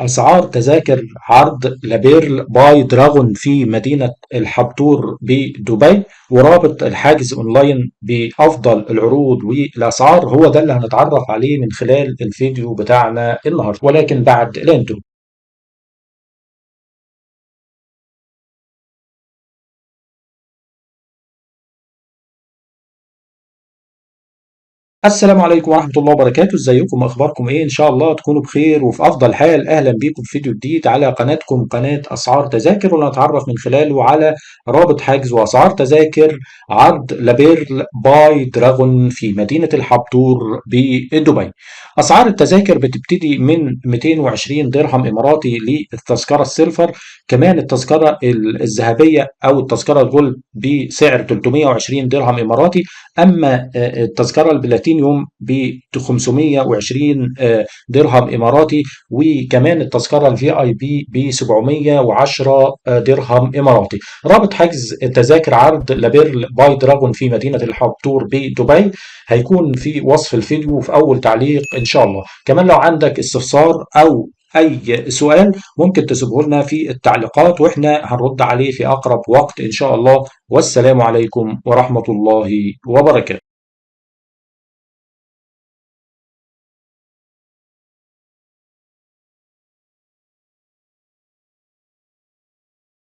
أسعار تذاكر عرض لابيرل باي دراغون في مدينة الحبتور بدبي، ورابط الحجز أونلاين بأفضل العروض والأسعار. هو ده اللي هنتعرف عليه من خلال الفيديو بتاعنا النهاردة، ولكن بعد الانترو. السلام عليكم ورحمة الله وبركاته. ازيكم؟ اخباركم ايه؟ ان شاء الله تكونوا بخير وفي افضل حال. اهلا بيكم في فيديو جديد على قناتكم، قناة اسعار تذاكر، ونتعرف من خلاله على رابط حجز واسعار تذاكر عرض لابيرل باي دراغون في مدينة الحبتور بدبي. اسعار التذاكر بتبتدي من 220 درهم اماراتي للتذكرة السيلفر، كمان التذكرة الذهبية او التذكرة الجولد بسعر 320 درهم اماراتي، اما التذكره البلاتينيوم ب 520 درهم اماراتي، وكمان التذكره الفي اي بي ب 710 درهم اماراتي. رابط حجز تذاكر عرض لابيرل باي دراجون في مدينه الحبتور بدبي هيكون في وصف الفيديو وفي اول تعليق ان شاء الله. كمان لو عندك استفسار او اي سؤال ممكن تسيبه لنا في التعليقات واحنا هنرد عليه في اقرب وقت ان شاء الله. والسلام عليكم ورحمة الله وبركاته.